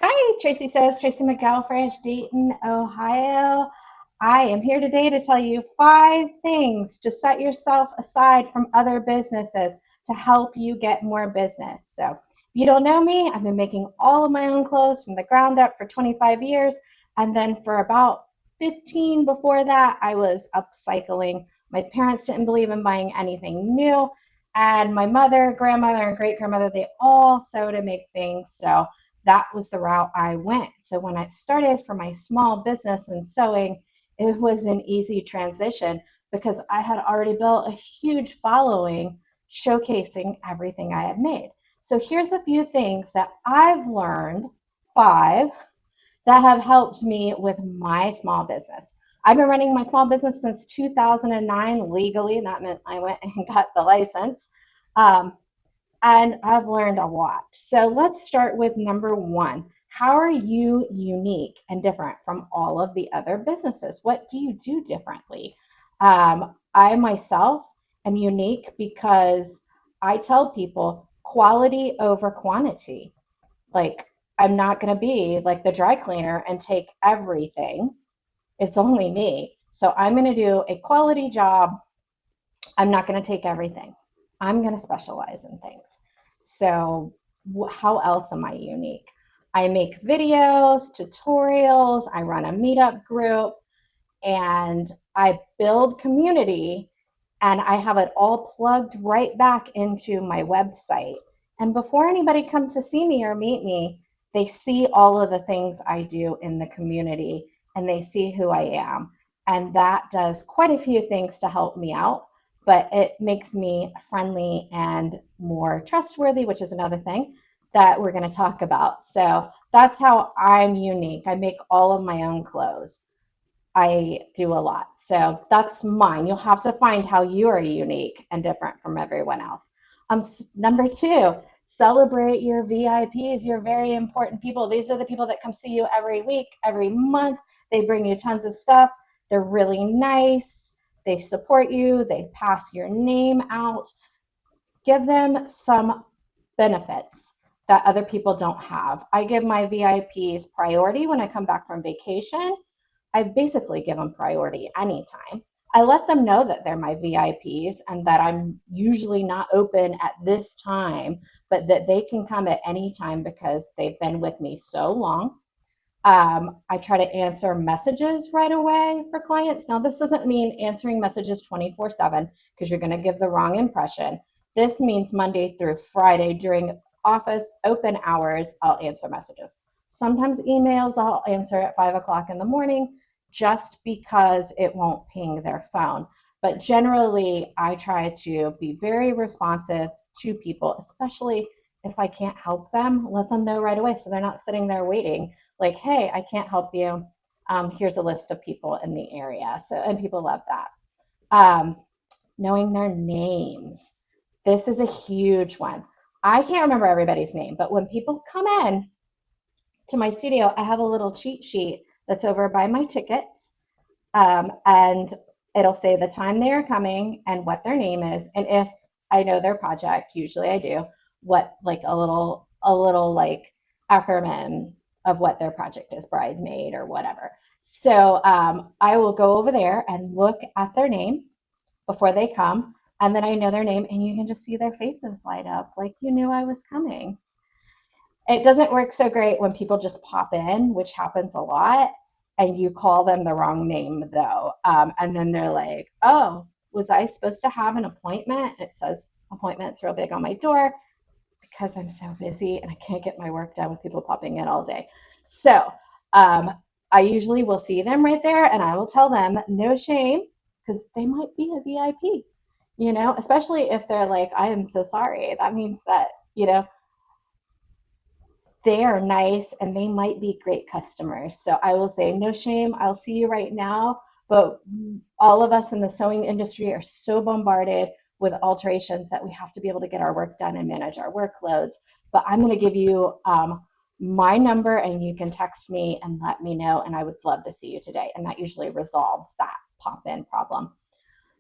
Hi, Tracy says, Tracy McGalfresh, Dayton, Ohio. I am here today to tell you 5 things to set yourself aside from other businesses to help you get more business. So, if you don't know me, I've been making all of my own clothes from the ground up for 25 years. And then for about 15 before that, I was upcycling. My parents didn't believe in buying anything new. And my mother, grandmother, and great grandmother, they all sew to make things. So, that was the route I went. So when I started for my small business in sewing, it was an easy transition because I had already built a huge following showcasing everything I had made. So here's a few things that I've learned, 5, that have helped me with my small business. I've been running my small business since 2009 legally. That meant I went and got the license. Um, and I've learned a lot. So let's start with number 1. How are you unique and different from all of the other businesses? What do you do differently? I myself am unique because I tell people quality over quantity. Like, I'm not going to be like the dry cleaner and take everything. It's only me. So I'm going to do a quality job. I'm not going to take everything. I'm going to specialize in things. So, how else am I unique? I make videos, tutorials, I run a meetup group, and I build community, and I have it all plugged right back into my website. And before anybody comes to see me or meet me, they see all of the things I do in the community and they see who I am. And that does quite a few things to help me out, but it makes me friendly and more trustworthy, which is another thing that we're going to talk about. So that's how I'm unique. I make all of my own clothes. I do a lot. So that's mine. You'll have to find how you are unique and different from everyone else. Number 2, celebrate your VIPs, your very important people. These are the people that come see you every week, every month. They bring you tons of stuff. They're really nice. They support you. They pass your name out. Give them some benefits that other people don't have. I give my VIPs priority when I come back from vacation. I basically give them priority anytime. I let them know that they're my VIPs and that I'm usually not open at this time, but that they can come at any time because they've been with me so long. I try to answer messages right away for clients. Now, this doesn't mean answering messages 24/7 because you're going to give the wrong impression. This means Monday through Friday during office open hours, I'll answer messages. Sometimes emails I'll answer at 5 o'clock in the morning just because it won't ping their phone. But generally, I try to be very responsive to people, especially if I can't help them, let them know right away so they're not sitting there waiting like, hey, I can't help you. Here's a list of people in the area. So, and people love that. Um, Knowing their names. This is a huge one. I can't remember everybody's name, but when people come in to my studio, I have a little cheat sheet that's over by my tickets. And it'll say the time they are coming and what their name is. And if I know their project, usually I do, what like a little like acronym of what their project is, bridesmaid or whatever. So I will go over there and look at their name before they come. And then I know their name, and you can just see their faces light up like you knew I was coming. It doesn't work so great when people just pop in, which happens a lot, and you call them the wrong name though. And then they're like, oh, was I supposed to have an appointment? It says appointments real big on my door because I'm so busy and I can't get my work done with people popping in all day. So um, I usually will see them right there and I will tell them, no shame, because they might be a VIP, especially if they're like, I am so sorry. That means that, they are nice and they might be great customers. So I will say, no shame, I'll see you right now. But all of us in the sewing industry are so bombarded with alterations that we have to be able to get our work done and manage our workloads. But I'm going to give you my number and you can text me and let me know. And I would love to see you today. And that usually resolves that pop in problem.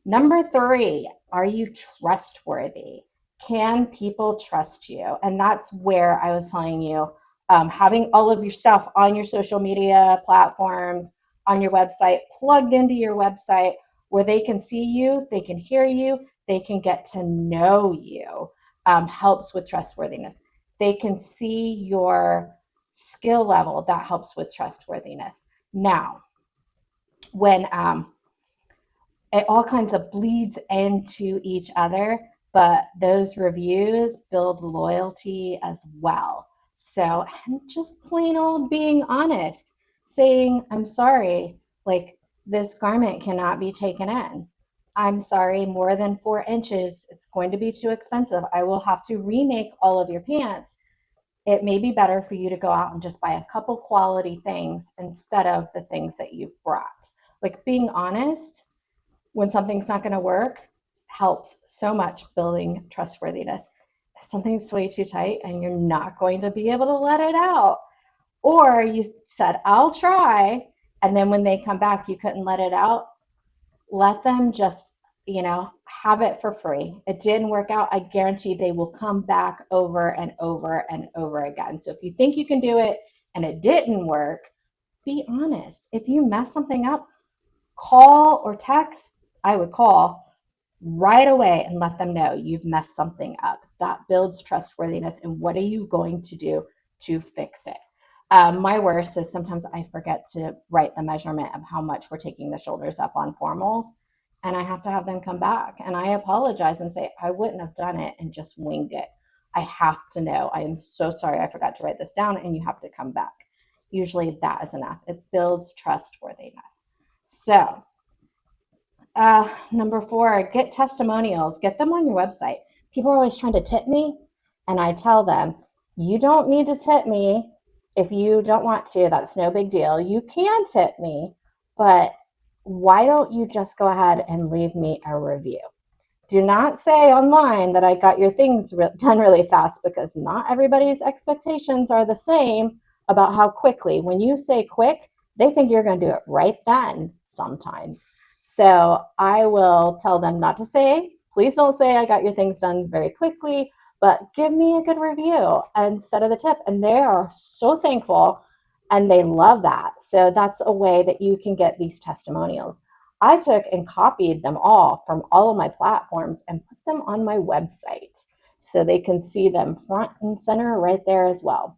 Number 3, are you trustworthy? Can people trust you? And that's where I was telling you Having all of your stuff on your social media platforms, on your website, plugged into your website where they can see you, they can hear you, they can get to know you, helps with trustworthiness. They can see your skill level, that helps with trustworthiness. Now, when it all kinds of bleeds into each other, but those reviews build loyalty as well. So, and just plain old being honest, saying, I'm sorry, like this garment cannot be taken in. I'm sorry, more than 4 inches, it's going to be too expensive. I will have to remake all of your pants. It may be better for you to go out and just buy a couple quality things instead of the things that you've brought. Like being honest when something's not going to work helps so much building trustworthiness. If something's way too tight and you're not going to be able to let it out, or you said, I'll try, and then when they come back, you couldn't let it out, let them just, have it for free. It didn't work out. I guarantee they will come back over and over and over again. So if you think you can do it and it didn't work, be honest. If you mess something up, call or text. I would call right away and let them know you've messed something up. That builds trustworthiness. And what are you going to do to fix it? My worst is sometimes I forget to write the measurement of how much we're taking the shoulders up on formals. And I have to have them come back. And I apologize and say, I wouldn't have done it and just winged it. I have to know. I am so sorry. I forgot to write this down and you have to come back. Usually that is enough. It builds trustworthiness. So, number 4, get testimonials, get them on your website. People are always trying to tip me, and I tell them, you don't need to tip me if you don't want to. That's no big deal. You can tip me, but why don't you just go ahead and leave me a review? Do not say online that I got your things done really fast, because not everybody's expectations are the same about how quickly. When you say quick, they think you're going to do it right then sometimes. So I will tell them not to say, please don't say I got your things done very quickly, but give me a good review instead of the tip. And they are so thankful and they love that. So that's a way that you can get these testimonials. I took and copied them all from all of my platforms and put them on my website so they can see them front and center right there as well.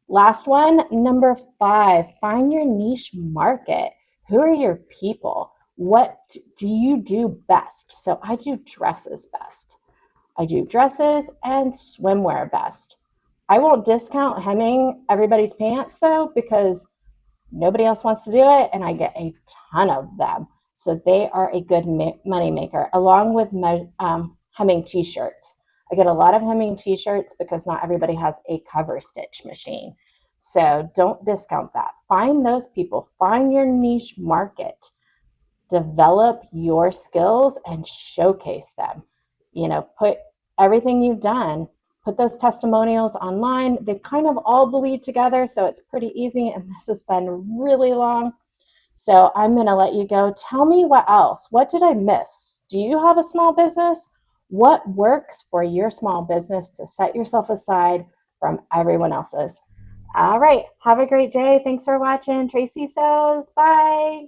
Last one, number 5, find your niche market. Who are your people? What do you do best? So I do dresses best. I do dresses and swimwear best. I won't discount hemming everybody's pants though, because nobody else wants to do it, and I get a ton of them. So they are a good money maker, along with hemming t-shirts. I get a lot of hemming t-shirts because not everybody has a cover stitch machine. So don't discount that. Find those people, find your niche market, develop your skills and showcase them. Put everything you've done, put those testimonials online. They kind of all bleed together, so it's pretty easy. And this has been really long. So I'm going to let you go. Tell me what else. What did I miss? Do you have a small business? What works for your small business to set yourself aside from everyone else's? All right. Have a great day. Thanks for watching. Tracy Sews. Bye.